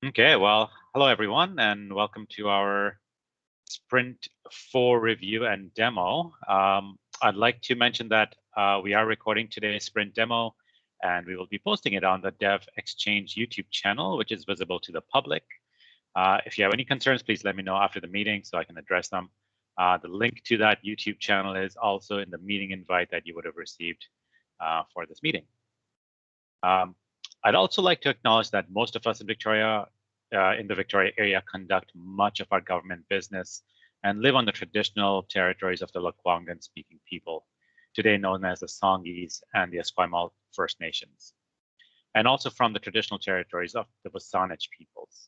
Okay, well, hello everyone, and welcome to our Sprint 4 review and demo. I'd like to mention that we are recording today's Sprint demo, and we will be posting it on the Dev Exchange YouTube channel, which is visible to the public. If you have any concerns, please let me know after the meeting so I can address them. The link to that YouTube channel is also in the meeting invite that you would have received for this meeting. I'd also like to acknowledge that most of us in Victoria, in the Victoria area, conduct much of our government business and live on the traditional territories of the Lekwungen-speaking people, today known as the Songhees and the Esquimalt First Nations, and also from the traditional territories of the Wasanich peoples.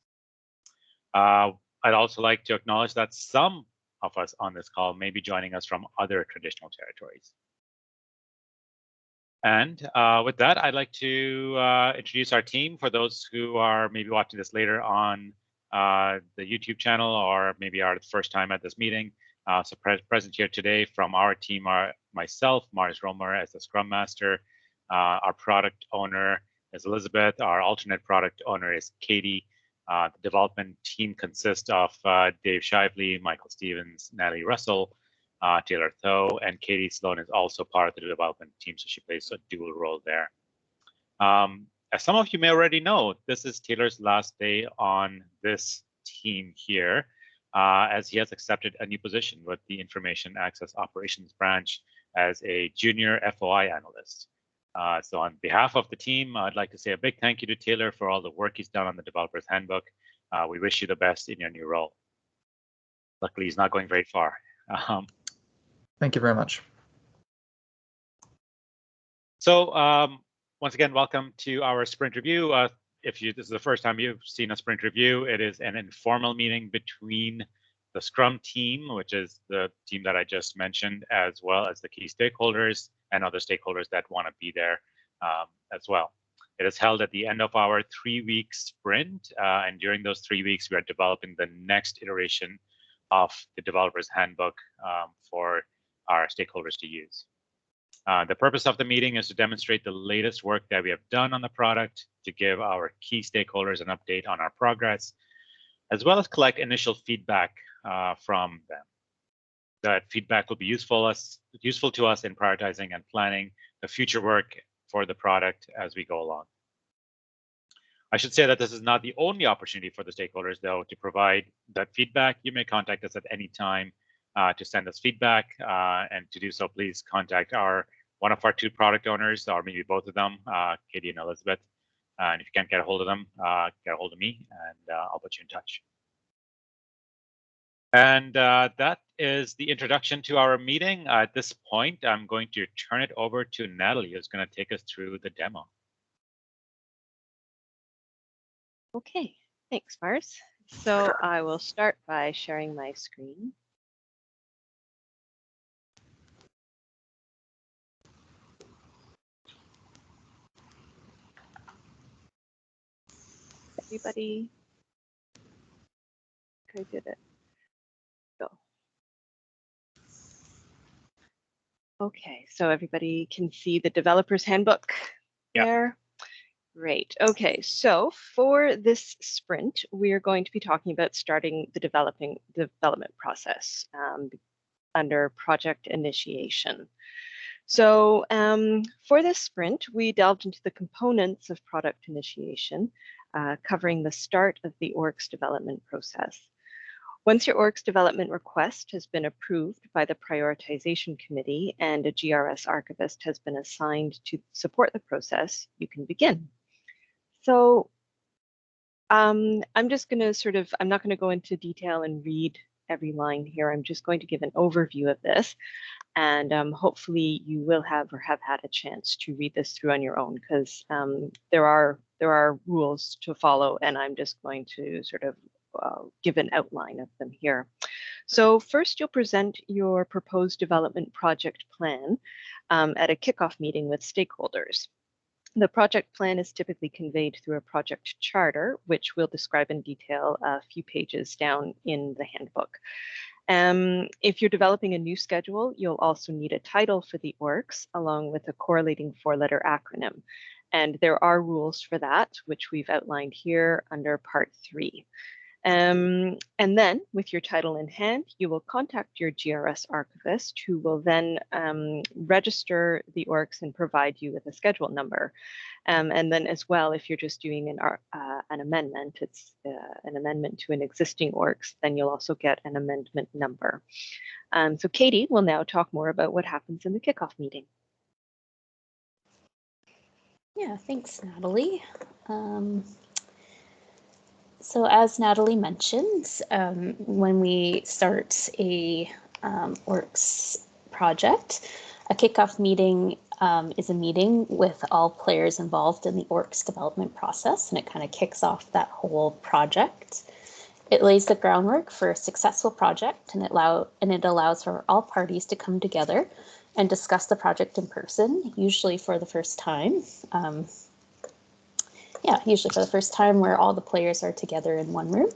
I'd also like to acknowledge that some of us on this call may be joining us from other traditional territories. And with that, I'd like to introduce our team for those who are maybe watching this later on the YouTube channel, or maybe are the first time at this meeting. So present here today from our team are myself, Mars Romer as the Scrum Master. Our product owner is Elizabeth. Our alternate product owner is Katie. The development team consists of Dave Shively, Michael Stevens, Natalie Russell, Taylor Tho, and Katie Sloan is also part of the development team, so she plays a dual role there. As some of you may already know, this is Taylor's last day on this team here, as he has accepted a new position with the Information Access Operations branch as a junior FOI analyst. So on behalf of the team, I'd like to say a big thank you to Taylor for all the work he's done on the Developers Handbook. We wish you the best in your new role. Luckily, he's not going very far. Thank you very much. So once again, welcome to our sprint review. If this is the first time you've seen a sprint review, it is an informal meeting between the Scrum team, which is the team that I just mentioned, as well as the key stakeholders and other stakeholders that want to be there as well. It is held at the end of our 3-week sprint, and during those 3 weeks, we are developing the next iteration of the Developers Handbook for our stakeholders to use. The purpose of the meeting is to demonstrate the latest work that we have done on the product, to give our key stakeholders an update on our progress, as well as collect initial feedback from them. That feedback will be useful to us in prioritizing and planning the future work for the product as we go along. I should say that this is not the only opportunity for the stakeholders, though, to provide that feedback. You may contact us at any time to send us feedback, and to do so, please contact one of our 2 product owners, or maybe both of them, Katie and Elizabeth. And if you can't get a hold of them, get a hold of me, and I'll put you in touch. And that is the introduction to our meeting. At this point, I'm going to turn it over to Natalie, who's going to take us through the demo. Okay, thanks, Mars. So I will start by sharing my screen. Everybody, I did it. Go. Okay, so everybody can see the Developers Handbook there. Great. Okay, so for this sprint, we are going to be talking about starting the development process under project initiation. So for this sprint, we delved into the components of product initiation, covering the start of the org's development process. Once your org's development request has been approved by the prioritization committee and a GRS archivist has been assigned to support the process, you can begin. So I'm just going to I'm not going to go into detail and read every line here. I'm just going to give an overview of this. And hopefully you will have or have had a chance to read this through on your own, because there are rules to follow, and I'm just going to sort of give an outline of them here. So first, you'll present your proposed development project plan at a kickoff meeting with stakeholders. The project plan is typically conveyed through a project charter, which we'll describe in detail a few pages down in the handbook. If you're developing a new schedule, you'll also need a title for the orgs, along with a correlating 4-letter acronym. And there are rules for that, which we've outlined here under part 3. And then with your title in hand, you will contact your GRS archivist, who will then register the orgs and provide you with a schedule number. And then as well, if you're just doing an amendment, it's an amendment to an existing orgs, then you'll also get an amendment number. So Katie will now talk more about what happens in the kickoff meeting. Yeah, thanks, Natalie. So as Natalie mentioned, when we start a orgs project, a kickoff meeting is a meeting with all players involved in the orgs development process, and it kind of kicks off that whole project. It lays the groundwork for a successful project, and it allows for all parties to come together and discuss the project in person, usually for the first time. Usually for the first time, where all the players are together in one room.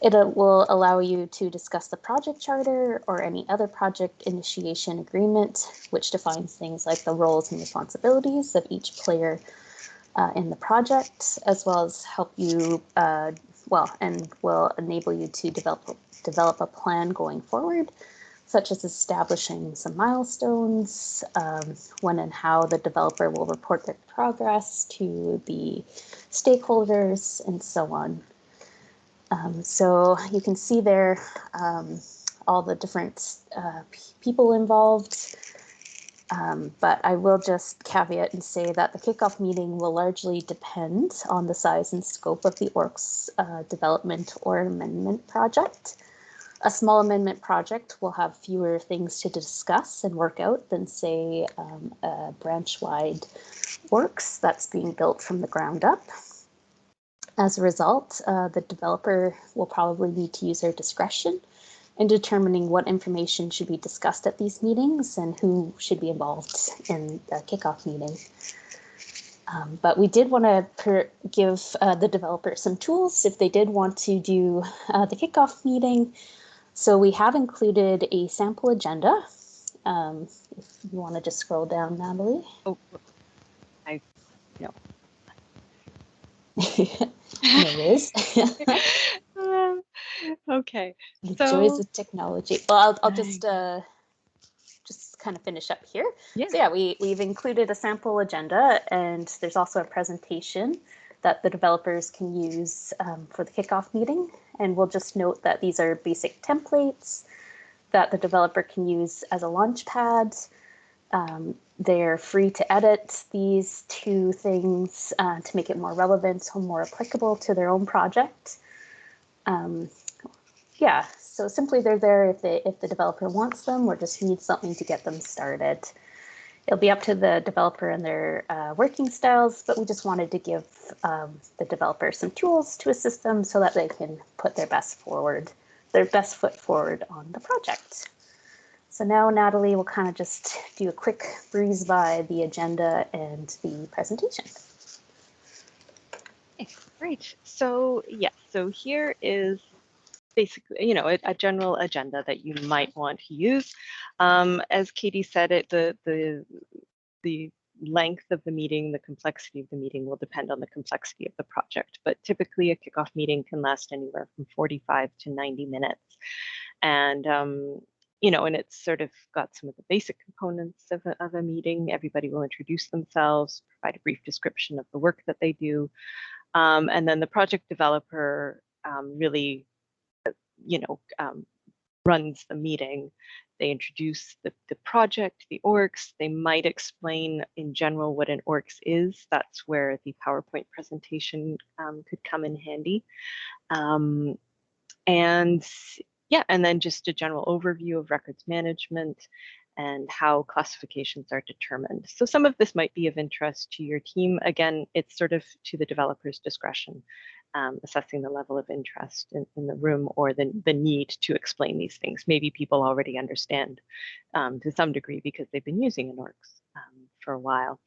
It will allow you to discuss the project charter or any other project initiation agreement, which defines things like the roles and responsibilities of each player in the project, as well as help you, and will enable you to develop a plan going forward, such as establishing some milestones, when and how the developer will report their progress to the stakeholders, and so on. So you can see there all the different people involved, but I will just caveat and say that the kickoff meeting will largely depend on the size and scope of the orgs development or amendment project. A small amendment project will have fewer things to discuss and work out than, say, a branch-wide orgs that's being built from the ground up. As a result, the developer will probably need to use their discretion in determining what information should be discussed at these meetings and who should be involved in the kickoff meeting. But we did want to give the developer some tools if they did want to do the kickoff meeting. So we have included a sample agenda. If you want to just scroll down, Natalie. Oh, no. No worries. Okay. The joys of technology. Well, I'll just kind of finish up here. Yeah. So yeah, we've included a sample agenda, and there's also a presentation that the developers can use for the kickoff meeting. And we'll just note that these are basic templates that the developer can use as a launch pad. They're free to edit these two things to make it more relevant or more applicable to their own project. So simply they're there if the developer wants them or just needs something to get them started. It'll be up to the developer and their working styles, but we just wanted to give the developer some tools to assist them so that they can put their best foot forward on the project. So now Natalie will kind of just do a quick breeze by the agenda and the presentation. Okay, great. So so here is basically, a general agenda that you might want to use. As Katie said, the length of the meeting, the complexity of the meeting will depend on the complexity of the project. But typically a kickoff meeting can last anywhere from 45 to 90 minutes. And, and it's sort of got some of the basic components of a meeting. Everybody will introduce themselves, provide a brief description of the work that they do. And then the project developer really, runs the meeting. They introduce the project, the orgs. They might explain in general what an orgs is. That's where the PowerPoint presentation could come in handy. And then just a general overview of records management and how classifications are determined. So some of this might be of interest to your team. Again, it's sort of to the developer's discretion, assessing the level of interest in the room or the need to explain these things. Maybe people already understand to some degree because they've been using an orgs for a while.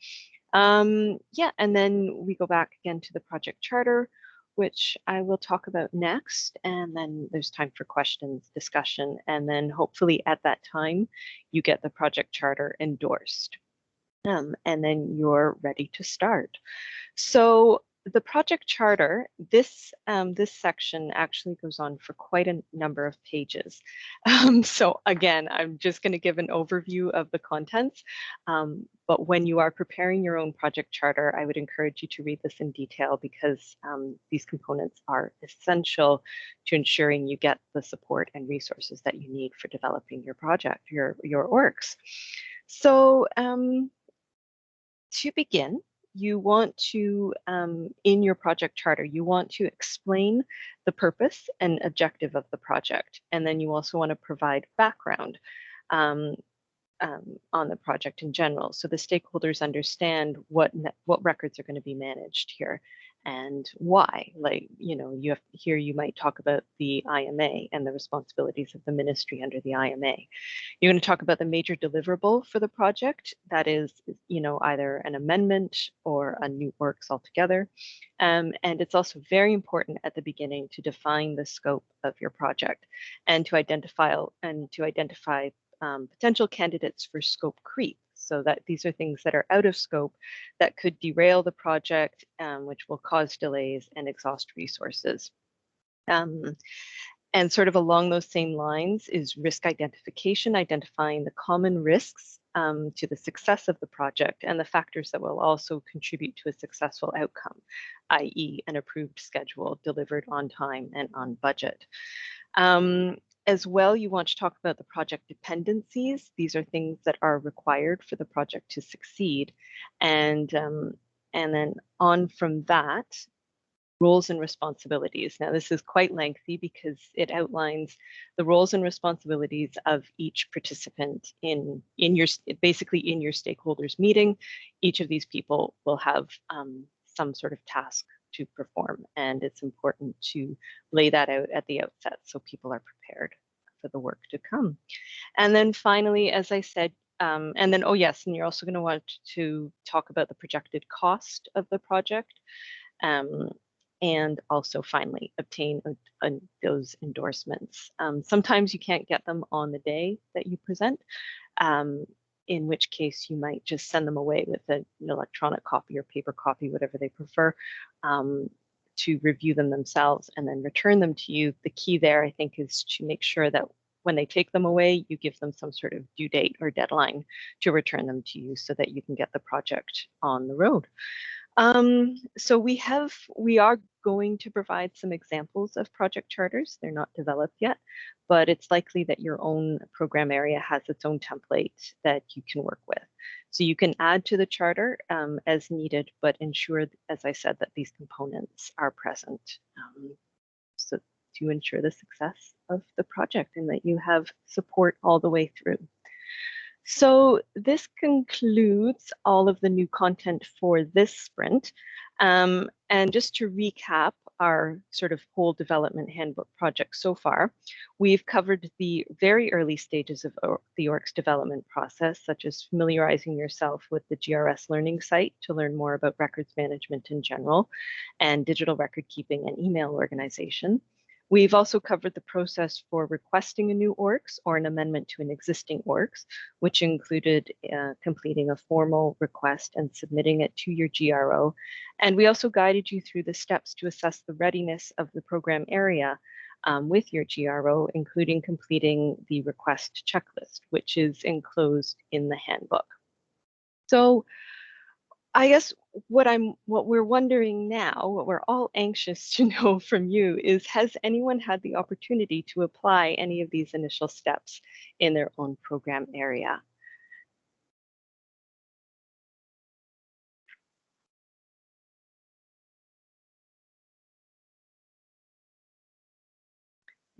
And then we go back again to the project charter, which I will talk about next. And then there's time for questions, discussion, and then hopefully at that time, you get the project charter endorsed. and then you're ready to start. So the project charter, this section actually goes on for quite a number of pages. So again, I'm just going to give an overview of the contents. But when you are preparing your own project charter, I would encourage you to read this in detail because these components are essential to ensuring you get the support and resources that you need for developing your project, your orgs. So to begin, you want to, in your project charter, you want to explain the purpose and objective of the project. And then you also want to provide background on the project in general. So the stakeholders understand what records are going to be managed here and why. Like, you know, here you might talk about the IMA and the responsibilities of the ministry under the IMA. You're going to talk about the major deliverable for the project. That is, you know, either an amendment or a new works altogether. And it's also very important at the beginning to define the scope of your project and to identify potential candidates for scope creep. So that these are things that are out of scope that could derail the project, which will cause delays and exhaust resources. And sort of along those same lines is risk identification, identifying the common risks to the success of the project and the factors that will also contribute to a successful outcome, i.e. an approved schedule delivered on time and on budget. As well, you want to talk about the project dependencies. These are things that are required for the project to succeed. And then on from that, roles and responsibilities. Now, this is quite lengthy because it outlines the roles and responsibilities of each participant in your stakeholders meeting. Each of these people will have some sort of task to perform, and it's important to lay that out at the outset so people are prepared for the work to come. And then finally, as I said, and then, oh yes, and you're also going to want to talk about the projected cost of the project. And also finally obtain those endorsements. Sometimes you can't get them on the day that you present, in which case you might just send them away with an electronic copy or paper copy, whatever they prefer, to review them themselves and then return them to you. The key there, I think, is to make sure that when they take them away, you give them some sort of due date or deadline to return them to you so that you can get the project on the road. So we are going to provide some examples of project charters. They're not developed yet, but it's likely that your own program area has its own template that you can work with. So you can add to the charter as needed, but ensure, as I said, that these components are present so to ensure the success of the project and that you have support all the way through. So this concludes all of the new content for this sprint. And just to recap our sort of whole development handbook project so far, we've covered the very early stages of the ORC's development process, such as familiarizing yourself with the GRS learning site to learn more about records management in general, and digital record keeping and email organization. We've also covered the process for requesting a new ORCS or an amendment to an existing ORCS, which included completing a formal request and submitting it to your GRO. And we also guided you through the steps to assess the readiness of the program area with your GRO, including completing the request checklist, which is enclosed in the handbook. So I guess what we're wondering now, what we're all anxious to know from you is, has anyone had the opportunity to apply any of these initial steps in their own program area?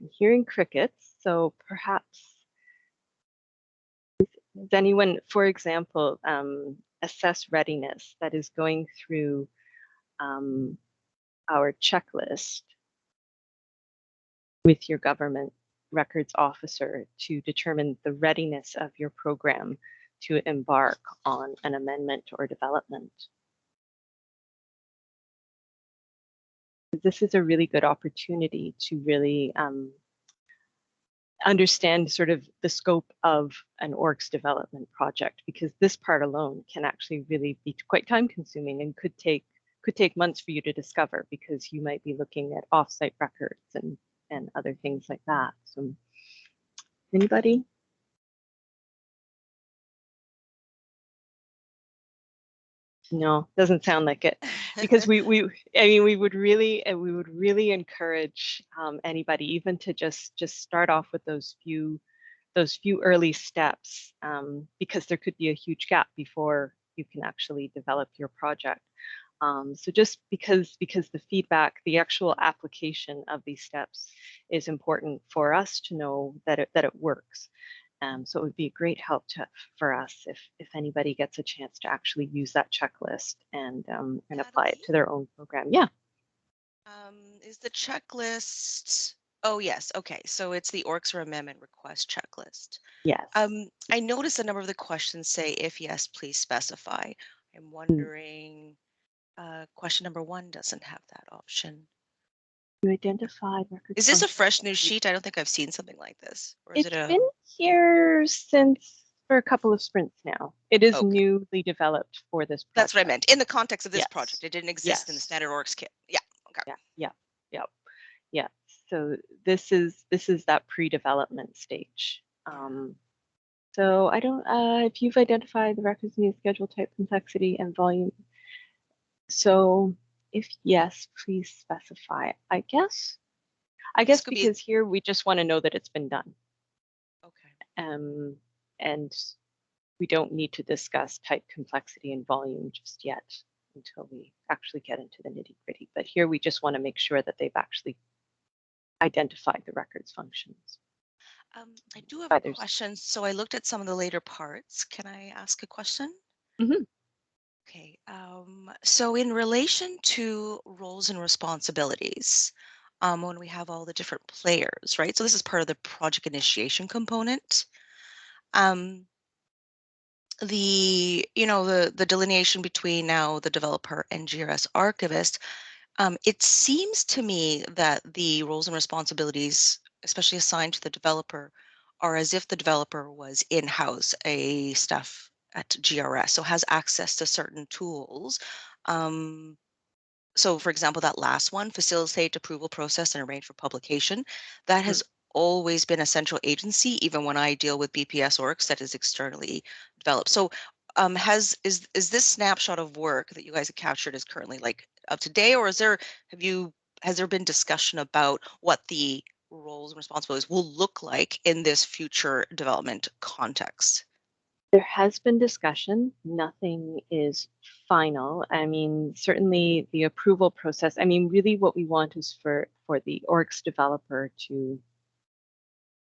I'm hearing crickets, so perhaps, does anyone, for example, assess readiness, that is going through our checklist with your government records officer to determine the readiness of your program to embark on an amendment or development? This is a really good opportunity to really understand sort of the scope of an org's development project, because this part alone can actually really be quite time consuming and could take months for you to discover, because you might be looking at offsite records and other things like that. So anybody? No, doesn't sound like it, because we would really encourage anybody even to just start off with those few early steps, because there could be a huge gap before you can actually develop your project. So just because the feedback, the actual application of these steps is important for us to know that it works. So it would be a great help for us if anybody gets a chance to actually use that checklist and apply it to their own program. Yeah. Is the checklist? Oh yes. Okay. So it's the orgs or amendment request checklist. Yes. I noticed a number of the questions say, if yes, please specify. I'm wondering. Question number 1 doesn't have that option. You identified records. Is this a fresh new sheet? I don't think I've seen something like this. Or is It's it a... been here for a couple of sprints now. It is newly developed for this project. That's what I meant. In the context of this Yes. project, it didn't exist in the standard orgs kit. Yeah. Okay. Yeah. So this is that pre-development stage. So I don't. If you've identified the records need schedule type, complexity, and volume. So if yes, please specify. I guess because here we just want to know that it's been done. Okay. And we don't need to discuss type, complexity, and volume just yet until we actually get into the nitty-gritty. But here we just want to make sure that they've actually identified the records functions. I do have a question. So I looked at some of the later parts. Can I ask a question? Mm-hmm. Okay. So in relation to roles and responsibilities, when we have all the different players, right? So this is part of the project initiation component. The delineation between now the developer and GRS archivist, it seems to me that the roles and responsibilities, especially assigned to the developer, are as if the developer was in-house a staff at GRS, so has access to certain tools. So for example, that last one, facilitate approval process and arrange for publication, that has always been a central agency, even when I deal with BPS orgs that is externally developed. So is this snapshot of work that you guys have captured is currently like up to date, or has there been discussion about what the roles and responsibilities will look like in this future development context? There has been discussion. Nothing is final. I mean, certainly the approval process. I mean, really what we want is for the orgs developer to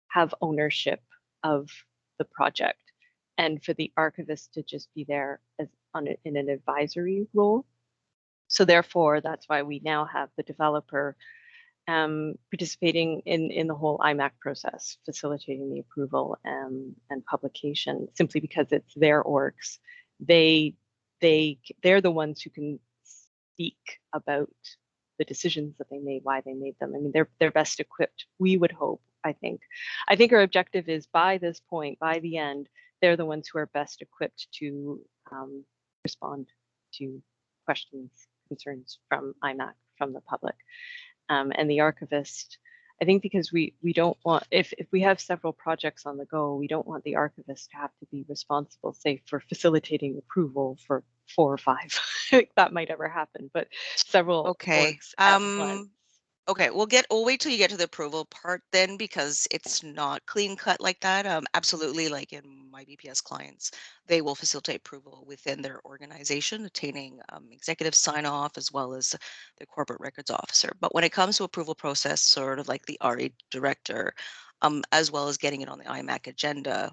have ownership of the project, and for the archivist to just be there in an advisory role. So therefore, that's why we now have the developer participating in the whole IMAC process, facilitating the approval and publication, simply because it's their orgs. They're the ones who can speak about the decisions that they made, why they made them. I mean, they're best equipped, we would hope. I think our objective is, by this point, by the end, they're the ones who are best equipped to respond to questions, concerns from IMAC, from the public. And the archivist, I think, because we don't want, if we have several projects on the go, we don't want the archivist to have to be responsible, say, for facilitating approval for 4 or 5. That might ever happen, but several orgs at once. Okay, we'll wait till you get to the approval part then, because it's not clean cut like that. Absolutely, like in my BPS clients, they will facilitate approval within their organization, attaining executive sign off as well as the corporate records officer. But when it comes to approval process, sort of like the RE director, as well as getting it on the IMAC agenda,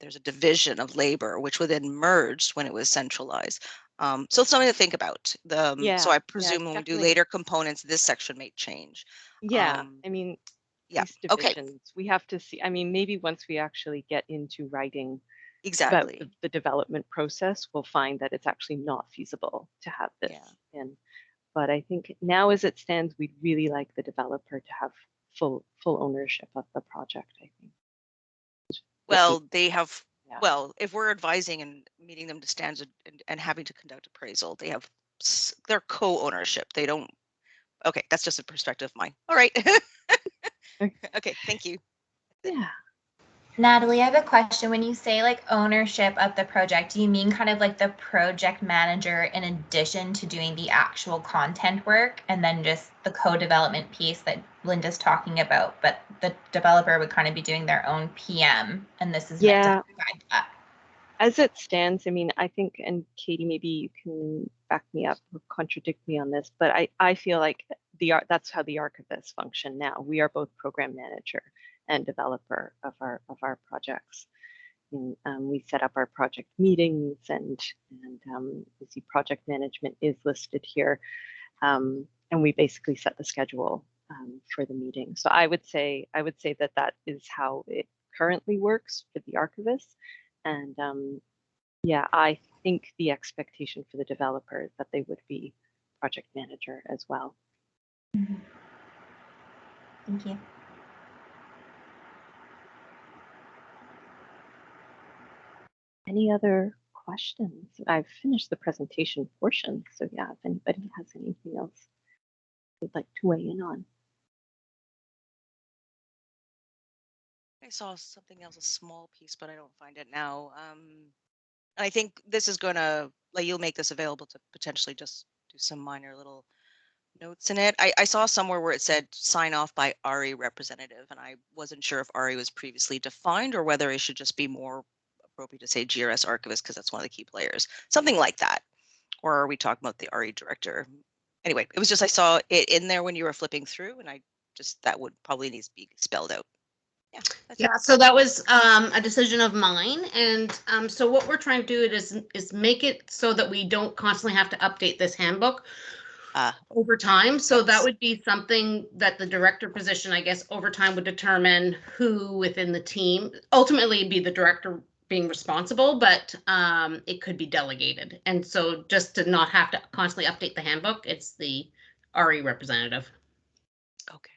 there's a division of labor which would then merge when it was centralized. So it's something to think about. So I presume when we do later components, this section may change. Yeah, I mean, these divisions, we have to see. I mean, maybe once we actually get into writing exactly about the development process, we'll find that it's actually not feasible to have this in. But I think now, as it stands, we'd really like the developer to have full ownership of the project, I think. Well, they have, Yeah. well, if we're advising and meeting them to standards and having to conduct appraisal, they have their co-ownership. They don't, okay, that's just a perspective of mine. All right. Okay, thank you. Yeah. Natalie, I have a question. When you say like ownership of the project, do you mean kind of like the project manager in addition to doing the actual content work, and then just the co-development piece that Linda's talking about, but the developer would kind of be doing their own PM, and this is meant to provide that? As it stands, I mean, I think, and Katie, maybe you can back me up or contradict me on this, but I feel like that's how the archivists function now. We are both program manager and developer of our projects. And, we set up our project meetings, and you see project management is listed here, and we basically set the schedule for the meeting. So I would say that is how it currently works for the archivists. And yeah, I think the expectation for the developer is that they would be project manager as well. Mm-hmm. Thank you. Any other questions? I've finished the presentation portion, so yeah, if anybody has anything else they'd like to weigh in on. I saw something else, a small piece, but I don't find it now. I think this is gonna, like, you'll make this available to potentially just do some minor little notes in it. I saw somewhere where it said sign off by RE representative, and I wasn't sure if RE was previously defined or whether it should just be more appropriate to say GRS archivist because that's one of the key players, something like that. Or are we talking about the RE director? Anyway, it was just I saw it in there when you were flipping through, and I just, that would probably need to be spelled out. Yeah, so that was a decision of mine, and so what we're trying to do is make it so that we don't constantly have to update this handbook over time. So that would be something that the director position, I guess, over time would determine who within the team, ultimately be the director being responsible, but it could be delegated. And so just to not have to constantly update the handbook, it's the RE representative. Okay.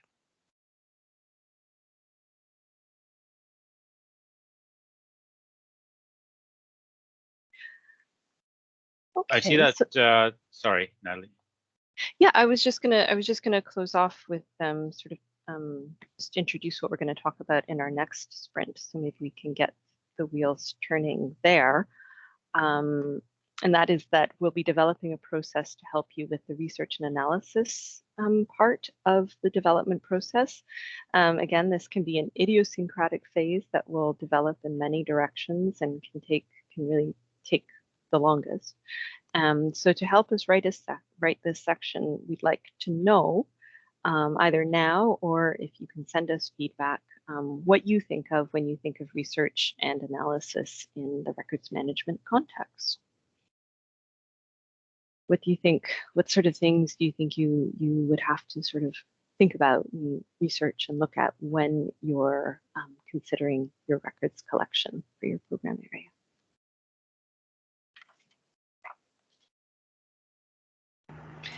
Okay, I see that. Sorry, Natalie. Yeah, I was just gonna close off with sort of just introduce what we're going to talk about in our next sprint. So maybe we can get the wheels turning there. And that is that we'll be developing a process to help you with the research and analysis part of the development process. Again, this can be an idiosyncratic phase that will develop in many directions and can really take the longest. So to help us write this section, we'd like to know either now or if you can send us feedback, what you think of when you think of research and analysis in the records management context. What do you think? What sort of things do you think you would have to sort of think about and research and look at when you're considering your records collection for your program area?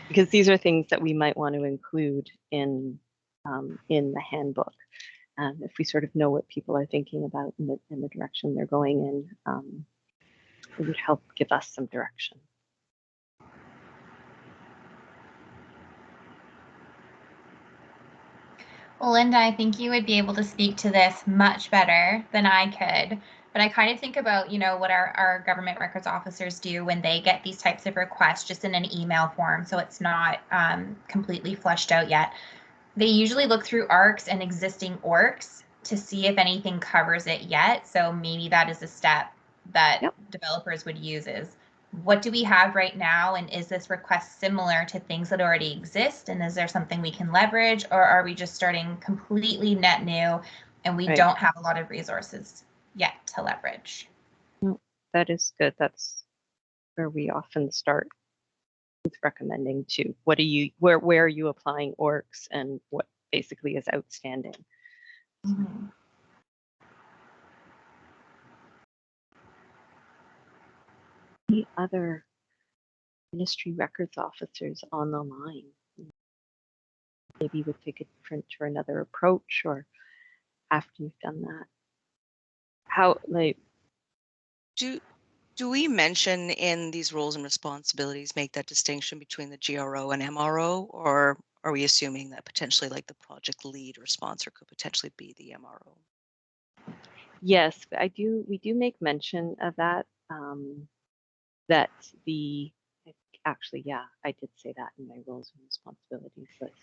Because these are things that we might want to include in the handbook. If we sort of know what people are thinking about in the direction they're going in, it would help give us some direction. Well, Linda, I think you would be able to speak to this much better than I could. But I kind of think about, what our government records officers do when they get these types of requests just in an email form, so it's not completely fleshed out yet. They usually look through ARCs and existing ORCs to see if anything covers it yet. So maybe that is a step that developers would use is, what do we have right now? And is this request similar to things that already exist? And is there something we can leverage? Or are we just starting completely net new and we don't have a lot of resources yet to leverage? That is good. That's where we often start with recommending to where are you applying ORCs and what basically is outstanding. Mm-hmm. Any other ministry records officers on the line? maybe would take a different or another approach, or after you've done that? How, like, do we mention in these roles and responsibilities, make that distinction between the GRO and MRO, or are we assuming that potentially like the project lead or sponsor could potentially be the MRO? yes, we do make mention of that, that actually, yeah, I did say that in my roles and responsibilities list.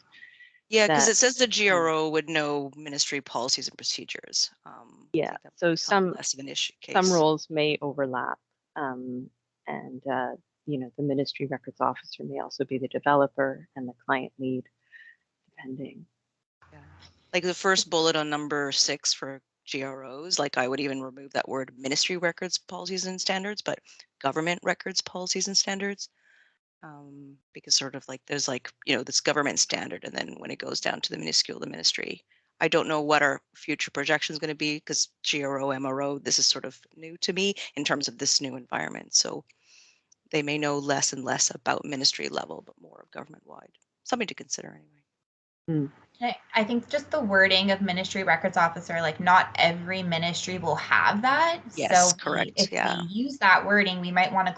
Yeah, because it says the GRO would know ministry policies and procedures. Yeah, so some less of an issue case. Some roles may overlap, and you know, the ministry records officer may also be the developer and the client lead, depending. Yeah. Like the first bullet on number 6 for GROs, like I would even remove that word ministry records policies and standards, but government records policies and standards. Because sort of like there's like, you know, this government standard, and then when it goes down to the minuscule, the ministry. I don't know what our future projection is going to be, because GRO, MRO, this is sort of new to me in terms of this new environment. So they may know less and less about ministry level, but more of government wide. Something to consider anyway. I think just the wording of ministry records officer, like not every ministry will have that. Yes, so correct. If we use that wording, we might want to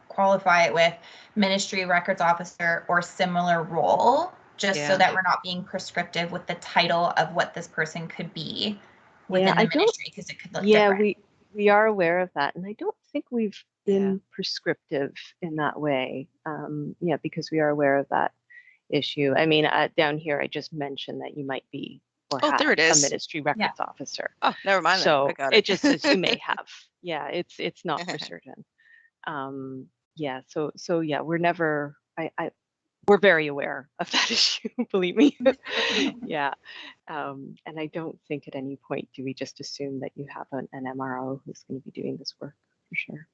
qualify it with ministry records officer or similar role, just so that we're not being prescriptive with the title of what this person could be within the ministry, because it could look different. We are aware of that, and I don't think we've been prescriptive in that way. Because we are aware of that issue. I mean, down here, I just mentioned that you might be or have there it is. a ministry records officer. Oh, never mind. So I got it. It just says you may have. Yeah, it's not for certain. So we're never. We're very aware of that issue. Believe me. Yeah, and I don't think at any point do we just assume that you have an MRO who's going to be doing this work, for sure.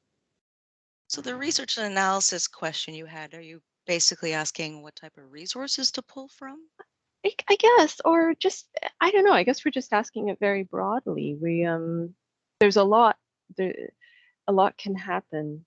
So the research and analysis question you had, are you basically asking what type of resources to pull from? I guess, or just, I don't know. I guess we're just asking it very broadly. There's a lot. A lot can happen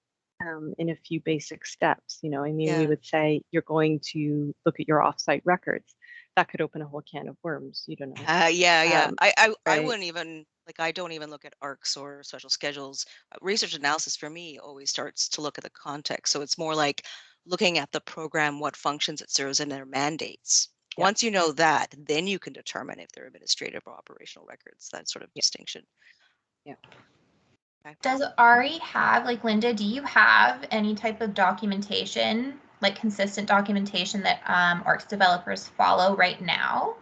in a few basic steps. You know, I mean, we would say you're going to look at your offsite records. That could open a whole can of worms. You don't know. I wouldn't even, like, I don't even look at ARCs or special schedules. Research analysis for me always starts to look at the context. So it's more like looking at the program, what functions it serves, and their mandates. Once you know that, then you can determine if they're administrative or operational records, that sort of distinction. Yeah. Okay. Does Ari have, like, Linda, do you have any type of documentation, like consistent documentation that ARC's developers follow right now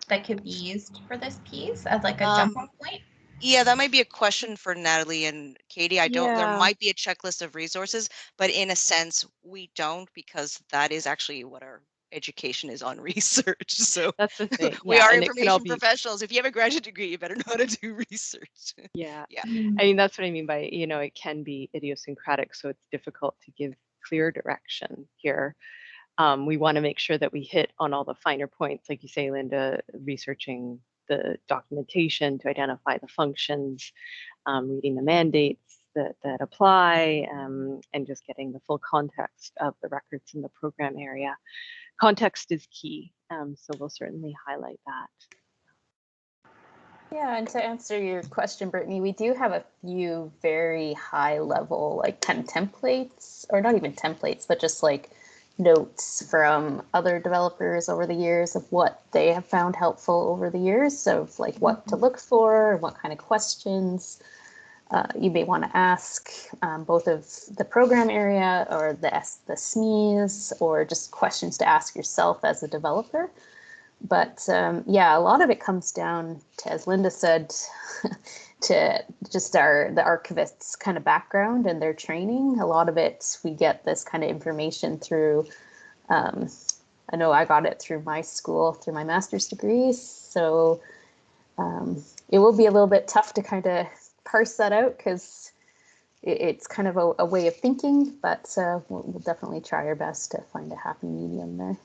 that could be used for this piece as like a jump off point? Yeah, that might be a question for Natalie and Katie. There might be a checklist of resources, but in a sense, we don't, because that is actually what our education is on research. So that's the thing. We are information professionals. If you have a graduate degree, you better know how to do research. Yeah. I mean, that's what I mean by, you know, it can be idiosyncratic, so it's difficult to give clear direction here. We want to make sure that we hit on all the finer points, like you say, Linda, researching the documentation to identify the functions, reading the mandates that apply, and just getting the full context of the records in the program area. Context is key, so we'll certainly highlight that. Yeah, and to answer your question, Brittany, we do have a few very high level, like kind of templates, or not even templates, but just like notes from other developers over the years of what they have found helpful over the years, of like what to look for, what kind of questions you may want to ask, both of the program area or the SMEs, or just questions to ask yourself as a developer. But yeah, a lot of it comes down to, as Linda said, to just the archivists' kind of background and their training. A lot of it, we get this kind of information through, I know I got it through my school, through my master's degree. So it will be a little bit tough to kind of parse that out, because it's kind of a way of thinking, but we'll definitely try our best to find a happy medium there.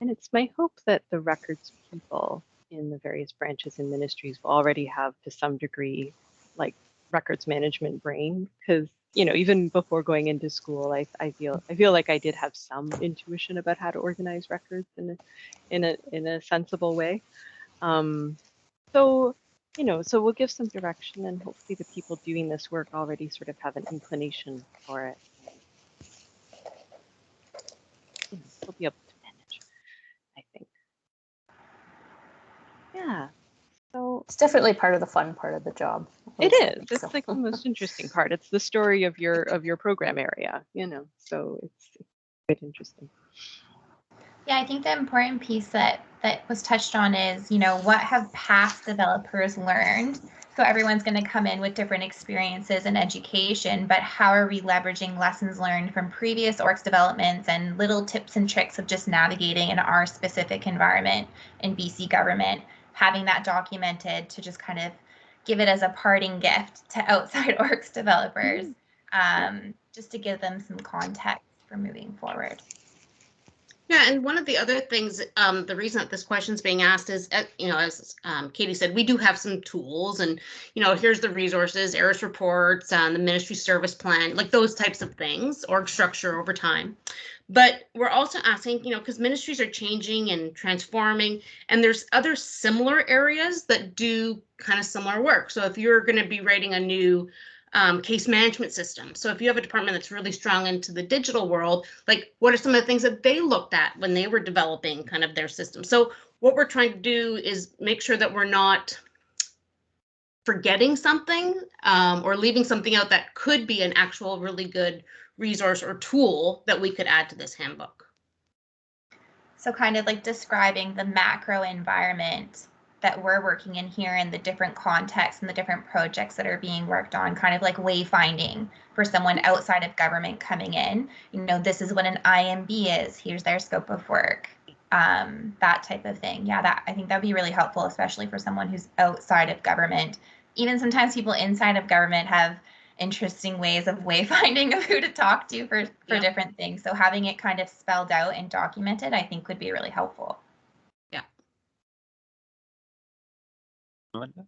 And it's my hope that the records people in the various branches and ministries will already have, to some degree, like records management brain, because even before going into school, I feel like I did have some intuition about how to organize records in a sensible way. So we'll give some direction, and hopefully the people doing this work already sort of have an inclination for it. We'll be able to manage, I think. Yeah. So it's definitely part of the fun part of the job. It is. It's like the most interesting part. It's the story of your program area, so it's quite interesting. Yeah, I think the important piece that was touched on is, what have past developers learned? So everyone's going to come in with different experiences and education, but how are we leveraging lessons learned from previous orgs developments and little tips and tricks of just navigating in our specific environment in BC government, having that documented to just kind of give it as a parting gift to outside orgs developers, just to give them some context for moving forward. Yeah, and one of the other things, the reason that this question is being asked is, as Katie said, we do have some tools, and here's the resources, ARIS reports, the ministry service plan, like those types of things, org structure over time. But we're also asking, because ministries are changing and transforming, and there's other similar areas that do kind of similar work. So if you're going to be writing a new case management system. So if you have a department that's really strong into the digital world, like what are some of the things that they looked at when they were developing kind of their system? So what we're trying to do is make sure that we're not forgetting something or leaving something out that could be an actual really good resource or tool that we could add to this handbook. So kind of like describing the macro environment that we're working in here and the different contexts and the different projects that are being worked on, kind of like wayfinding for someone outside of government coming in. This is what an IMB is. Here's their scope of work. That type of thing. Yeah, I think that'd be really helpful, especially for someone who's outside of government. Even sometimes people inside of government have interesting ways of wayfinding of who to talk to for different things. So having it kind of spelled out and documented, I think would be really helpful. Yeah. Melinda?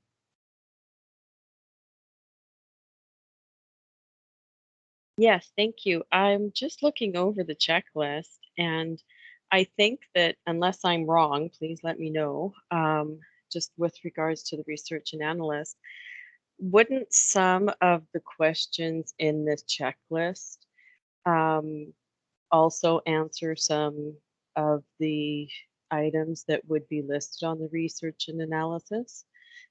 Yes, thank you. I'm just looking over the checklist, and I think that unless I'm wrong, please let me know, just with regards to the research and analyst, wouldn't some of the questions in this checklist also answer some of the items that would be listed on the research and analysis?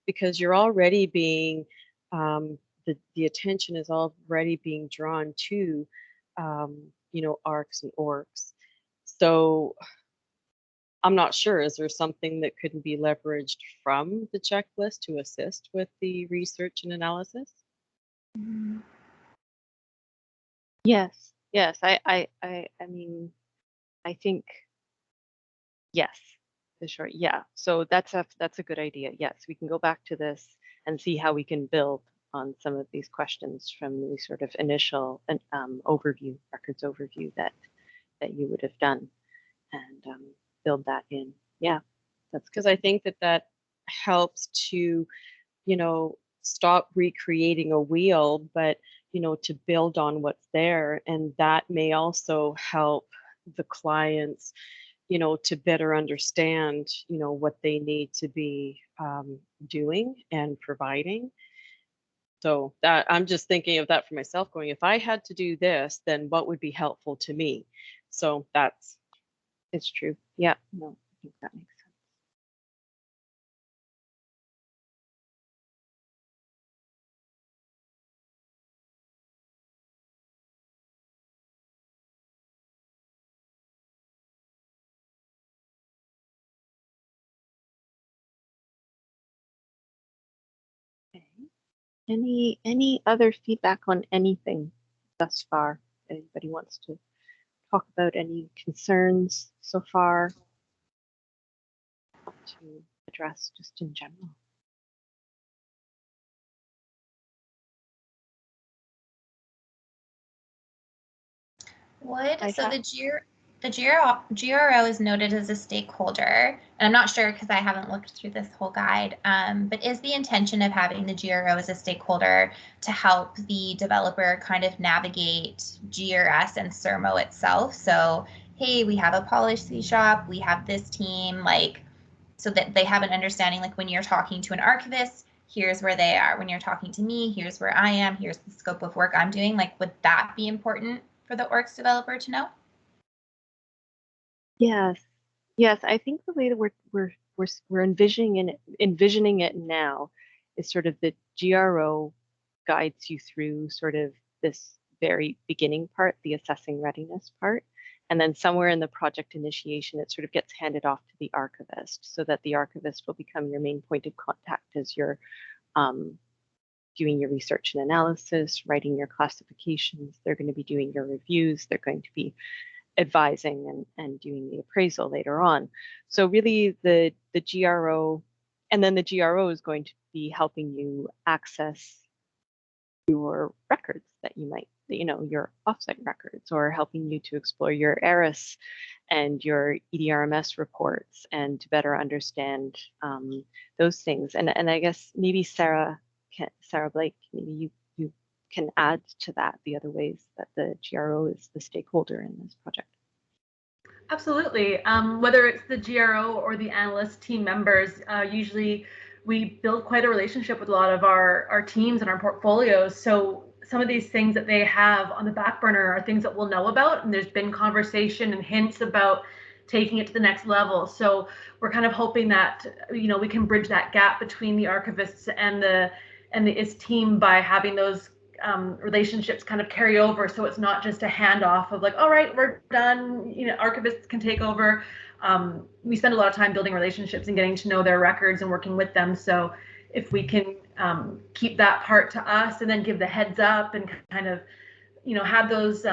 Because you're already being, the attention is already being drawn to, ARCs and ORCs. So I'm not sure, is there something that couldn't be leveraged from the checklist to assist with the research and analysis? Yes. I mean, I think yes, for sure. Yeah. So that's a good idea. Yes, we can go back to this and see how we can build on some of these questions from the sort of initial records overview that you would have done, and build that in. Yeah, that's because I think that helps to, stop recreating a wheel, but to build on what's there, and that may also help the clients, to better understand, what they need to be doing and providing. So that I'm just thinking of that for myself, going, if I had to do this, then what would be helpful to me? So it's true. Yeah, no, I think that makes sense. Okay. Any other feedback on anything thus far? Anybody wants to talk about any concerns so far to address just in general? The The GRO is noted as a stakeholder, and I'm not sure because I haven't looked through this whole guide, but is the intention of having the GRO as a stakeholder to help the developer kind of navigate GRS and CERMO itself? So, hey, we have a policy shop, we have this team, like, so that they have an understanding, like when you're talking to an archivist, here's where they are. When you're talking to me, here's where I am, here's the scope of work I'm doing. Like, would that be important for the orcs developer to know? Yes. I think the way that we're envisioning it now is sort of the GRO guides you through sort of this very beginning part, the assessing readiness part, and then somewhere in the project initiation, it sort of gets handed off to the archivist, so that the archivist will become your main point of contact as you're doing your research and analysis, writing your classifications. They're going to be doing your reviews. They're going to be advising and doing the appraisal later on. So really the GRO, and then the GRO is going to be helping you access your records that you might, your offsite records, or helping you to explore your ERIS and your EDRMS reports and to better understand those things. And I guess maybe Sarah Blake, maybe you can add to that the other ways that the GRO is the stakeholder in this project. Absolutely. Whether it's the GRO or the analyst team members, usually we build quite a relationship with a lot of our teams and our portfolios. So some of these things that they have on the back burner are things that we'll know about, and there's been conversation and hints about taking it to the next level. So we're kind of hoping that we can bridge that gap between the archivists and the IS team by having those relationships kind of carry over, so it's not just a handoff of like, all right, we're done, archivists can take over. We spend a lot of time building relationships and getting to know their records and working with them. So if we can keep that part to us and then give the heads up and kind of have those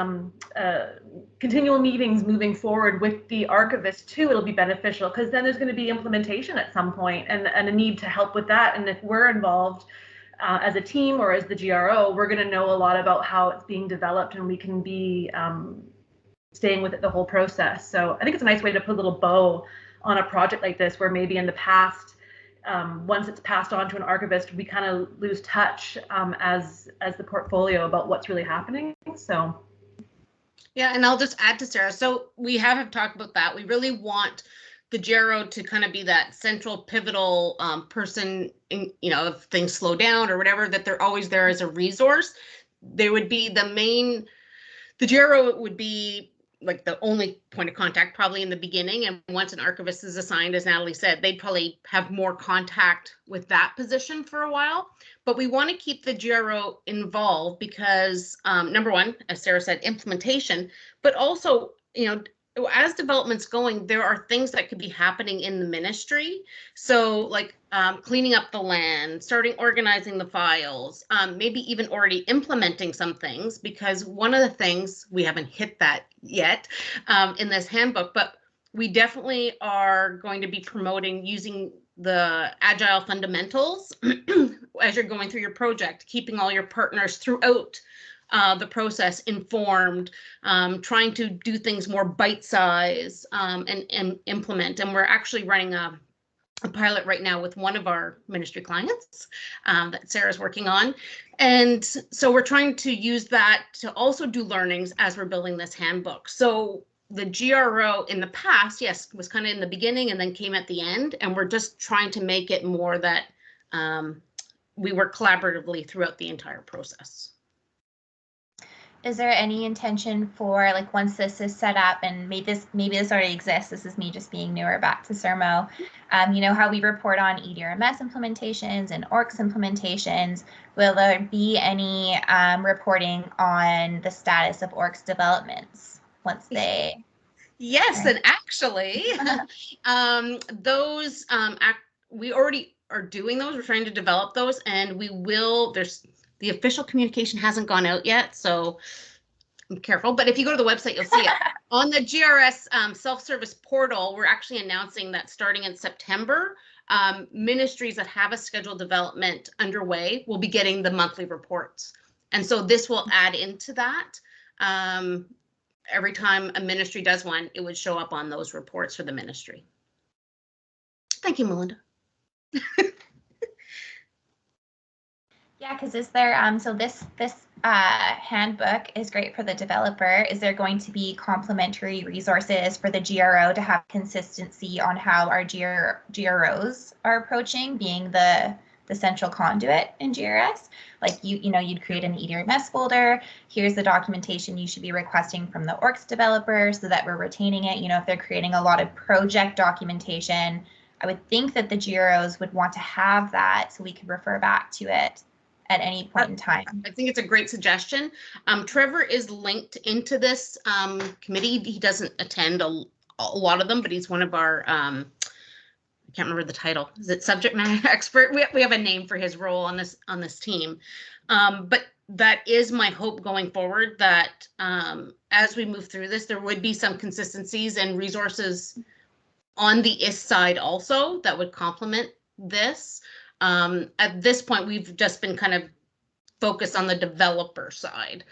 continual meetings moving forward with the archivist too, it'll be beneficial, because then there's going to be implementation at some point and a need to help with that. And if we're involved as a team or as the GRO, we're going to know a lot about how it's being developed, and we can be staying with it the whole process. So I think it's a nice way to put a little bow on a project like this, where maybe in the past, once it's passed on to an archivist, we kind of lose touch as the portfolio about what's really happening. So yeah, and I'll just add to Sarah. So we have talked about that. We really want the GRO to kind of be that central pivotal person in, if things slow down or whatever, that they're always there as a resource. They would be the GRO would be like the only point of contact probably in the beginning. And once an archivist is assigned, as Natalie said, they'd probably have more contact with that position for a while. But we want to keep the GRO involved because number one, as Sarah said, implementation, but also, as development's going, there are things that could be happening in the ministry. So like cleaning up the land, starting organizing the files, maybe even already implementing some things, because one of the things, we haven't hit that yet in this handbook, but we definitely are going to be promoting using the agile fundamentals as you're going through your project, keeping all your partners throughout the process informed, trying to do things more bite-size and implement. And we're actually running a pilot right now with one of our ministry clients that Sarah's working on. And so we're trying to use that to also do learnings as we're building this handbook. So the GRO in the past, yes, was kind of in the beginning and then came at the end. And we're just trying to make it more that we work collaboratively throughout the entire process. Is there any intention for, like, once this is set up, and maybe this already exists, this is me just being newer back to CERMO, how we report on EDRMS implementations and ORCS implementations, will there be any reporting on the status of ORCS developments once they... Yes, and actually, those, we already are doing those, we're trying to develop those, and we will, the official communication hasn't gone out yet, so I'm careful. But if you go to the website, you'll see it. On the GRS self-service portal, we're actually announcing that starting in September, ministries that have a scheduled development underway will be getting the monthly reports. And so this will add into that. every time a ministry does one, it would show up on those reports for the ministry. Thank you, Melinda. Yeah, because is there so this handbook is great for the developer. Is there going to be complementary resources for the GRO to have consistency on how our GROs are approaching being the central conduit in GRS? Like you'd create an EDRMS folder. Here's the documentation you should be requesting from the orgs developer so that we're retaining it. If they're creating a lot of project documentation, I would think that the GROs would want to have that so we could refer back to it at any point in time. I think it's a great suggestion. Trevor is linked into this committee. He doesn't attend a lot of them, but he's one of our, I can't remember the title. Is it subject matter expert? We have a name for his role on this team. But that is my hope going forward, that as we move through this, there would be some consistencies and resources on the IS side also that would complement this. At this point, we've just been kind of focused on the developer side.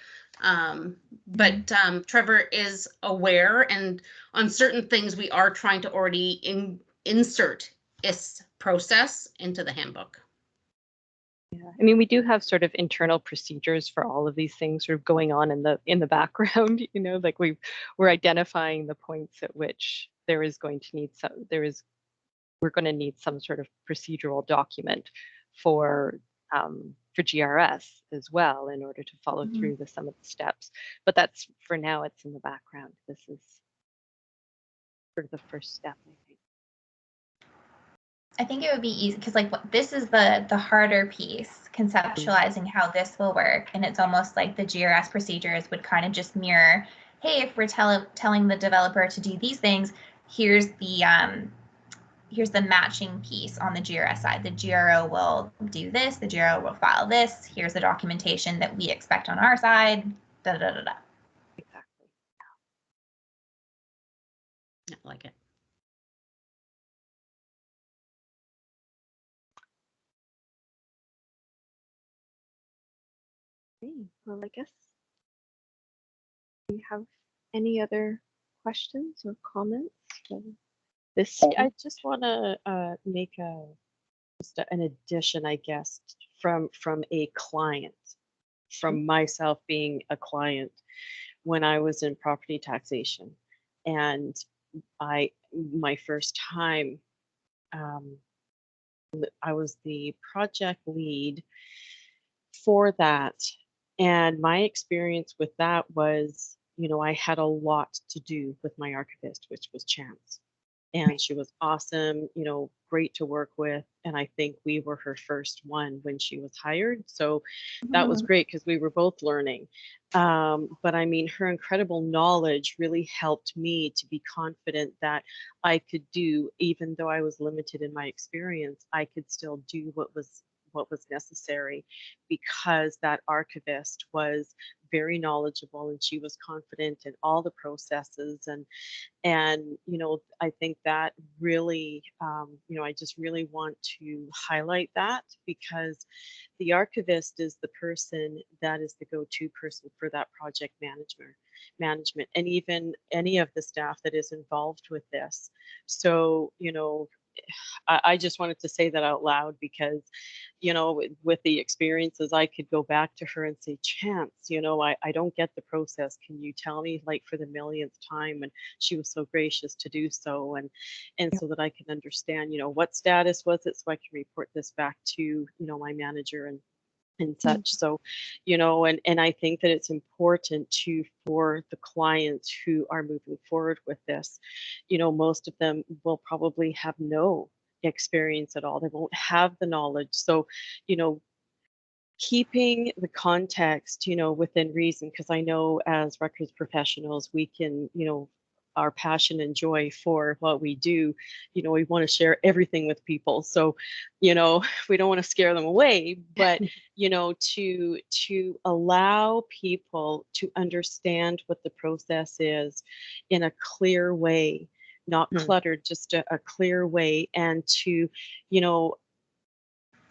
But Trevor is aware, and on certain things, we are trying to already insert IS process into the handbook. Yeah, I mean, we do have sort of internal procedures for all of these things sort of going on in the background, like we're identifying the points at which we're going to need some sort of procedural document for GRS as well in order to follow through some of the steps. But that's, for now, it's in the background. This is sort of the first step, I think. I think it would be easy because this is the harder piece, conceptualizing how this will work. And it's almost like the GRS procedures would kind of just mirror, hey, if we're telling the developer to do these things, here's the matching piece on the GRS side. The GRO will do this, the GRO will file this, here's the documentation that we expect on our side, da da da da. Exactly. I like it. Okay, well, I guess, do you have any other questions or comments? I just want to make an addition, I guess, from a client, from myself being a client when I was in property taxation, and my first time, I was the project lead for that, and my experience with that was, I had a lot to do with my archivist, which was Chance. And she was awesome, great to work with. And I think we were her first one when she was hired. So that was great because we were both learning. But I mean, her incredible knowledge really helped me to be confident that I could do, even though I was limited in my experience, I could still do what was necessary, because that archivist was very knowledgeable and she was confident in all the processes, and I think that really, I just really want to highlight that, because the archivist is the person that is the go-to person for that project management, and even any of the staff that is involved with this. So I just wanted to say that out loud, because with the experiences, I could go back to her and say, Chance, I don't get the process, can you tell me, like, for the millionth time? And she was so gracious to do so, and so that I can understand, what status was it, so I can report this back to my manager and such. So, and I think that it's important for the clients who are moving forward with this, most of them will probably have no experience at all. They won't have the knowledge. So, keeping the context, within reason, because I know as records professionals, we can, our passion and joy for what we do, we want to share everything with people. So, we don't want to scare them away, but, to allow people to understand what the process is in a clear way, not cluttered, just a clear way, and to,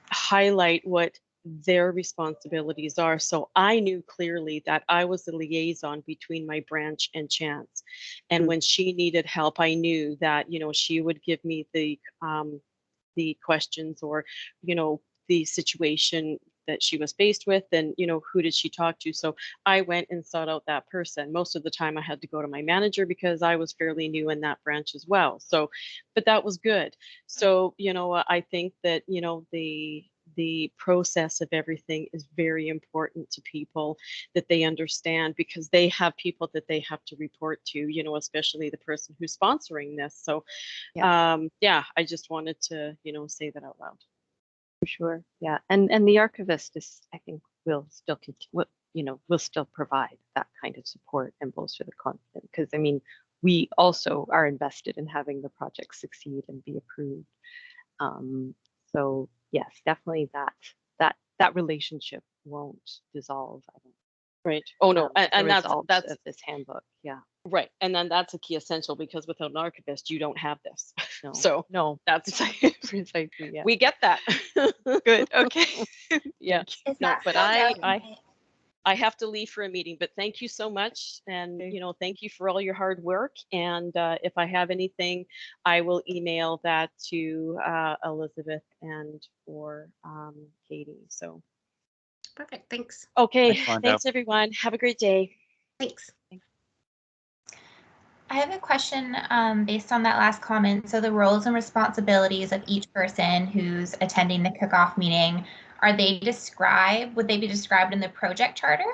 highlight what their responsibilities are. So I knew clearly that I was the liaison between my branch and Chance. And when she needed help, I knew that, you know, she would give me the questions, or, you know, the situation that she was faced with, and, you know, who did she talk to. So I went and sought out that person. Most of the time I had to go to my manager because I was fairly new in that branch as well. So, but that was good. So, you know, I think that, you know, the process of everything is very important to people, that they understand, because they have people that they have to report to, you know, especially the person who's sponsoring this. So yeah, I just wanted to, you know, say that out loud. For sure. Yeah. And the archivist is, I think, will still continue, you know, will still provide that kind of support and bolster the confidence, because I mean, we also are invested in having the project succeed and be approved. So yes, definitely that relationship won't dissolve, I don't. Right. Oh no, and that's of this handbook. Yeah. Right. And then that's a key essential, because without an archivist, you don't have this. No. So no, that's precisely. Yeah. we get that. Good. Okay. Yeah. Is No, that but filled out in I have to leave for a meeting, but thank you so much. And, you know, thank you for all your hard work. And if I have anything, I will email that to Elizabeth and or Katie. So. Perfect. Thanks. Okay. Thanks, Wanda. Thanks, everyone. Have a great day. Thanks. I have a question based on that last comment. So the roles and responsibilities of each person who's attending the kickoff meeting, would they be described in the project charter?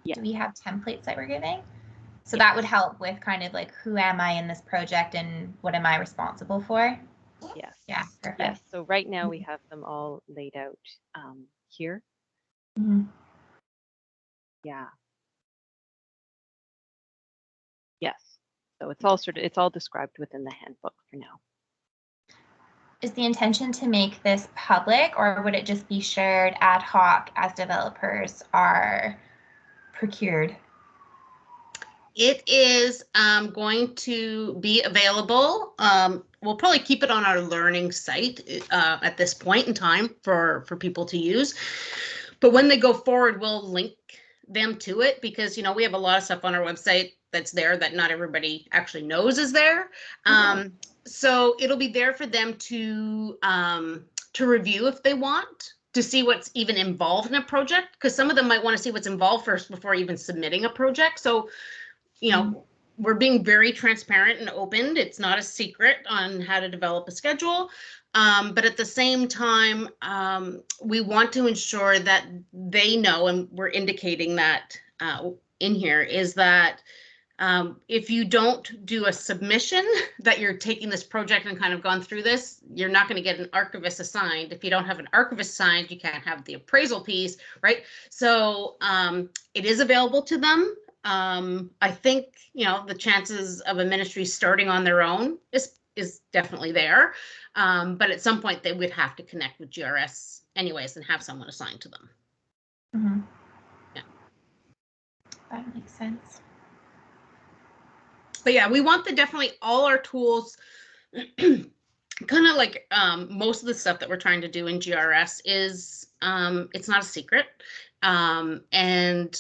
Yeah. Do we have templates that we're giving? So that would help with kind of like, who am I in this project and what am I responsible for? Yes. Yeah, perfect. Yes. So right now we have them all laid out here. Mm-hmm. Yeah. Yes. So it's all described within the handbook for now. Is the intention to make this public, or would it just be shared ad hoc as developers are procured? It is going to be available. We'll probably keep it on our learning site at this point in time for people to use. But when they go forward, we'll link them to it, because, you know, we have a lot of stuff on our website that's there that not everybody actually knows is there. So it'll be there for them to review if they want, to see what's even involved in a project, because some of them might want to see what's involved first before even submitting a project. So, you know, we're being very transparent and open. It's not a secret on how to develop a schedule. But at the same time, we want to ensure that they know, and we're indicating that in here, is that if you don't do a submission that you're taking this project and kind of gone through this, you're not going to get an archivist assigned. If you don't have an archivist assigned, you can't have the appraisal piece, right? So it is available to them. I think, you know, the chances of a ministry starting on their own is definitely there. But at some point they would have to connect with GRS anyways and have someone assigned to them. Mm-hmm. Yeah. That makes sense. But yeah, we want definitely all our tools, kind of like most of the stuff that we're trying to do in GRS is, it's not a secret. And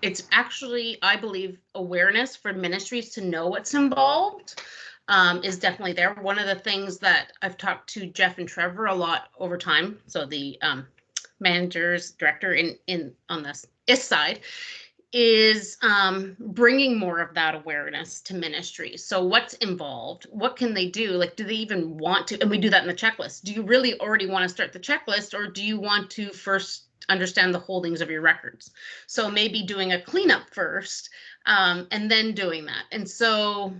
it's actually, I believe, awareness for ministries to know what's involved is definitely there. One of the things that I've talked to Jeff and Trevor a lot over time, so the managers, director in on this IS side, is bringing more of that awareness to ministries. So what's involved? What can they do? Like, do they even want to? And we do that in the checklist. Do you really already want to start the checklist, or do you want to first understand the holdings of your records? So maybe doing a cleanup first and then doing that. And so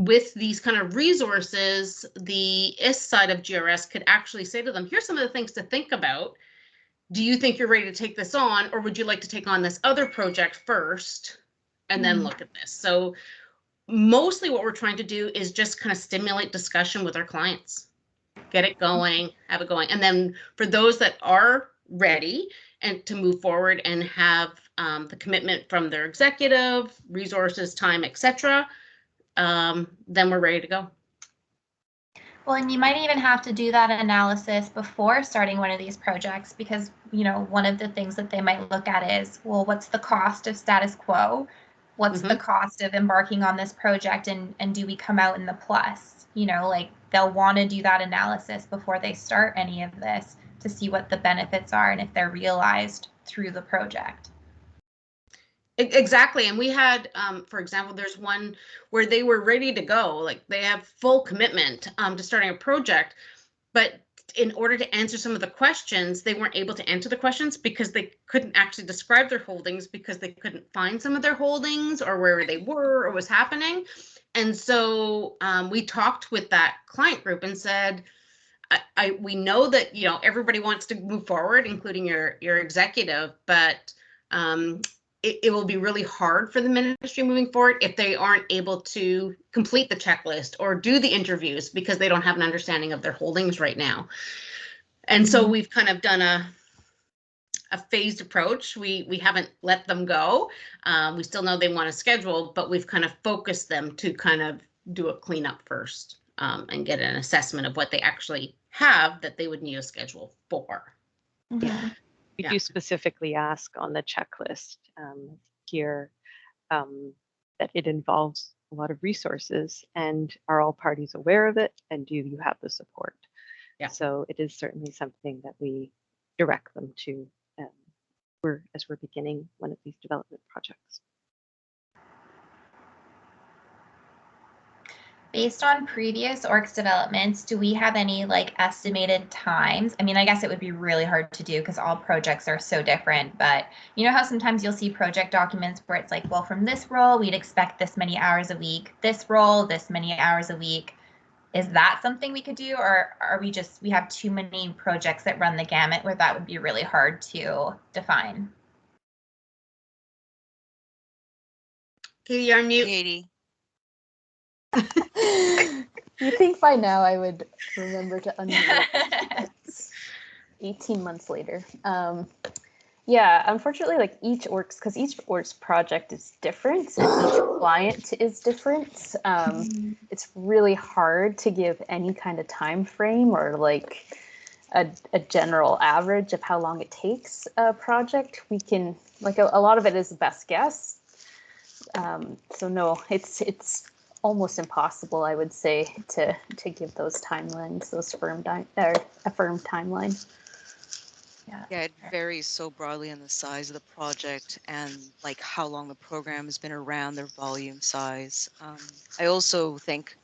with these kind of resources, the IS side of GRS could actually say to them, here's some of the things to think about. Do you think you're ready to take this on, or would you like to take on this other project first and then look at this? So mostly what we're trying to do is just kind of stimulate discussion with our clients, get it going, have it going. And then for those that are ready and to move forward and have the commitment from their executive, resources, time, etc., then we're ready to go. Well, and you might even have to do that analysis before starting one of these projects because, you know, one of the things that they might look at is, well, what's the cost of status quo? What's the cost of embarking on this project, and do we come out in the plus? You know, like they'll want to do that analysis before they start any of this to see what the benefits are and if they're realized through the project. Exactly. And we had, for example, there's one where they were ready to go, like they have full commitment to starting a project, but in order to answer some of the questions, they weren't able to answer the questions because they couldn't actually describe their holdings because they couldn't find some of their holdings or where they were or what was happening. And so we talked with that client group and said, we know that, you know, everybody wants to move forward, including your executive, but it will be really hard for the ministry moving forward if they aren't able to complete the checklist or do the interviews because they don't have an understanding of their holdings right now. And so we've kind of done a phased approach. We haven't let them go. We still know they want to schedule, but we've kind of focused them to kind of do a cleanup first and get an assessment of what they actually have that they would need a schedule for. Yeah. We do specifically ask on the checklist here that it involves a lot of resources, and are all parties aware of it, and do you have the support? Yeah. So it is certainly something that we direct them to as we're beginning one of these development projects. Based on previous orgs developments, do we have any like estimated times? I mean, I guess it would be really hard to do because all projects are so different, but you know how sometimes you'll see project documents where it's like, well, from this role, we'd expect this many hours a week, this role, this many hours a week. Is that something we could do, or are we have too many projects that run the gamut where that would be really hard to define? Katie, you're on mute. Katie. You think by now I would remember to unmute. 18 months later. Yeah, unfortunately, like each org's project is different and each client is different. It's really hard to give any kind of time frame or like a general average of how long it takes a project. We can, like a lot of it is best guess. So no, it's almost impossible, I would say, to give those timelines, those a firm timeline. Yeah, it varies so broadly in the size of the project and like how long the program has been around, their volume size. I also think,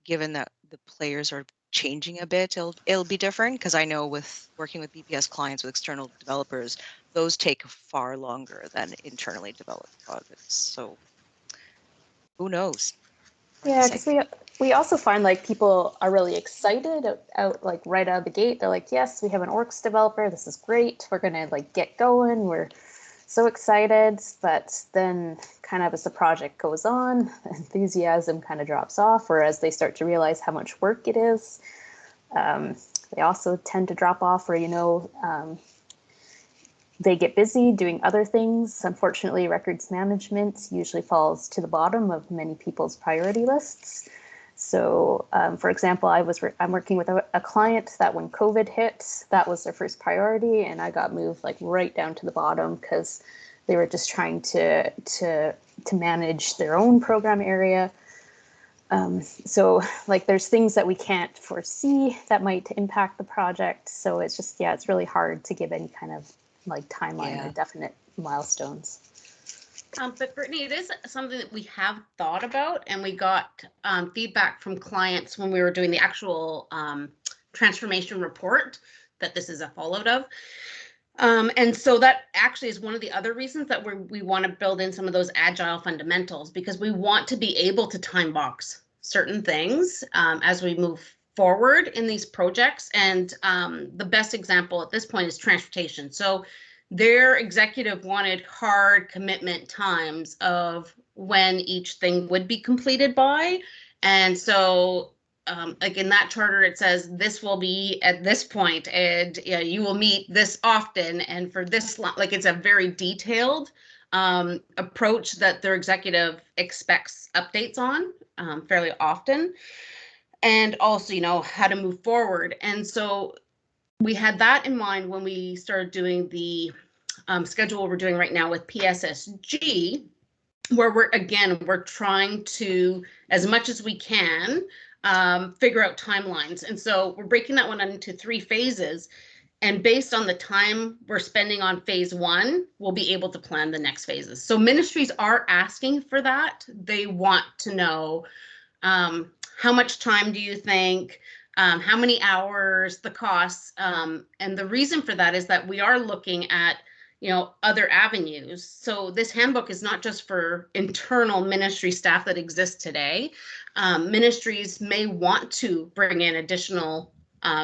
given that the players are changing a bit, it'll be different, because I know with working with BPS clients with external developers, those take far longer than internally developed projects. So who knows? Yeah, because we also find like people are really excited out like right out of the gate. They're like, yes, we have an orgs developer. This is great. We're gonna like get going. We're so excited. But then kind of as the project goes on, enthusiasm kind of drops off, or as they start to realize how much work it is, they also tend to drop off, or, you know, they get busy doing other things. Unfortunately, records management usually falls to the bottom of many people's priority lists. So, for example, I'm working with a client that when COVID hit, that was their first priority, and I got moved like right down to the bottom because they were just trying to manage their own program area. So like there's things that we can't foresee that might impact the project. So it's just, yeah, it's really hard to give any kind of like timeline or definite milestones. But Brittany, it is something that we have thought about, and we got feedback from clients when we were doing the actual transformation report that this is a fallout of. And so that actually is one of the other reasons that we want to build in some of those agile fundamentals, because we want to be able to time box certain things as we move forward in these projects. And the best example at this point is transportation. So their executive wanted hard commitment times of when each thing would be completed by. And so like in that charter, it says this will be at this point, and you will meet this often, and for this, like it's a very detailed approach that their executive expects updates on fairly often. and also, you know, how to move forward. And so we had that in mind when we started doing the schedule we're doing right now with PSSG, where we're trying to, as much as we can, figure out timelines. And so we're breaking that one into 3 phases. And based on the time we're spending on phase 1, we'll be able to plan the next phases. So ministries are asking for that. They want to know, how much time do you think, how many hours, the costs. And the reason for that is that we are looking at, you know, other avenues. So this handbook is not just for internal ministry staff that exist today. Ministries may want to bring in additional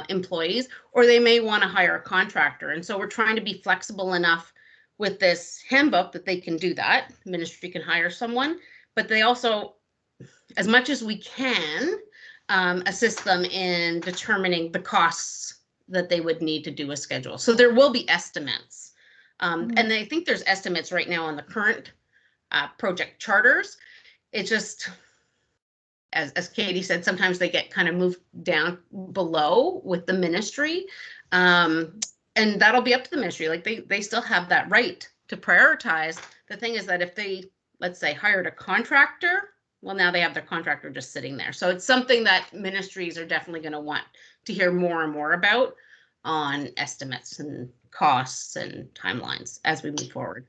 employees, or they may want to hire a contractor. And so we're trying to be flexible enough with this handbook that they can do that. Ministry can hire someone, but they also, as much as we can, assist them in determining the costs that they would need to do a schedule. So there will be estimates. And I think there's estimates right now on the current project charters. It's just, as Katie said, sometimes they get kind of moved down below with the ministry. And that'll be up to the ministry. Like they still have that right to prioritize. The thing is that if they, let's say, hired a contractor, well, now they have their contractor just sitting there. So it's something that ministries are definitely going to want to hear more and more about on estimates and costs and timelines as we move forward.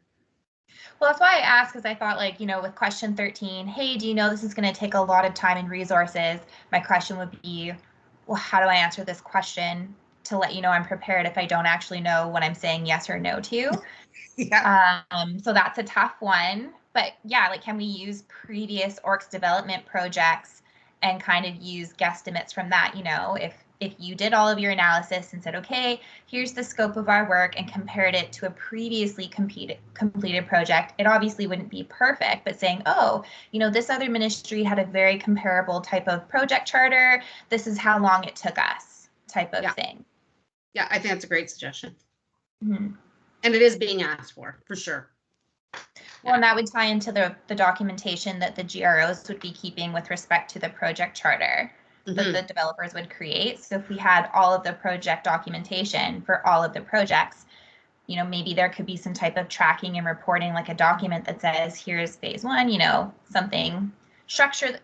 Well, that's why I asked, because I thought, like, you know, with question 13, hey, do you know this is going to take a lot of time and resources? My question would be, well, how do I answer this question to let you know I'm prepared if I don't actually know what I'm saying yes or no to? Yeah. So that's a tough one. But yeah, like, can we use previous orgs development projects and kind of use guesstimates from that? You know, if you did all of your analysis and said, okay, here's the scope of our work, and compared it to a previously completed project, it obviously wouldn't be perfect, but saying, oh, you know, this other ministry had a very comparable type of project charter. This is how long it took us, type of thing. Yeah, I think that's a great suggestion. Mm-hmm. And it is being asked for sure. Well, and that would tie into the documentation that the GROs would be keeping with respect to the project charter that the developers would create. So if we had all of the project documentation for all of the projects, you know, maybe there could be some type of tracking and reporting, like a document that says, here's phase 1, you know, something, structure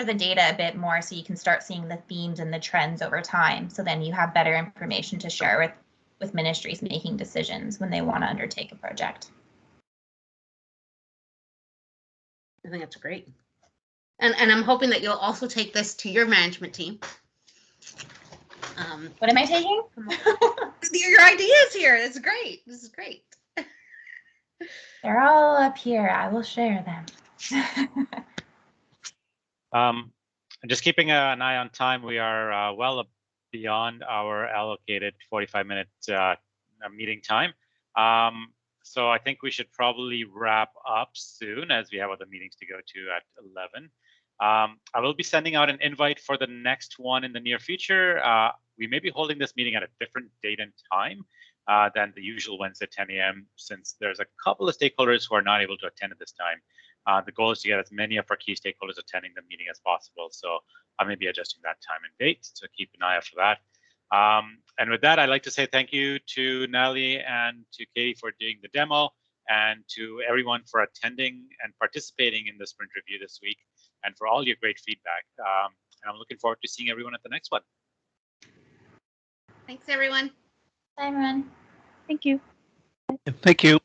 the data a bit more so you can start seeing the themes and the trends over time. So then you have better information to share with ministries making decisions when they want to undertake a project. I think that's great. And I'm hoping that you'll also take this to your management team. What am I taking? Your ideas here. That's great. This is great. They're all up here. I will share them. Just keeping an eye on time, we are well beyond our allocated 45-minute meeting time. So I think we should probably wrap up soon, as we have other meetings to go to at 11. I will be sending out an invite for the next one in the near future. We may be holding this meeting at a different date and time than the usual Wednesday 10 a.m. since there's a couple of stakeholders who are not able to attend at this time. The goal is to get as many of our key stakeholders attending the meeting as possible. So I may be adjusting that time and date, so keep an eye out for that. And with that, I'd like to say thank you to Natalie and to Katie for doing the demo, and to everyone for attending and participating in the sprint review this week, and for all your great feedback. And I'm looking forward to seeing everyone at the next one. Thanks, everyone. Bye, everyone. Thank you. Thank you.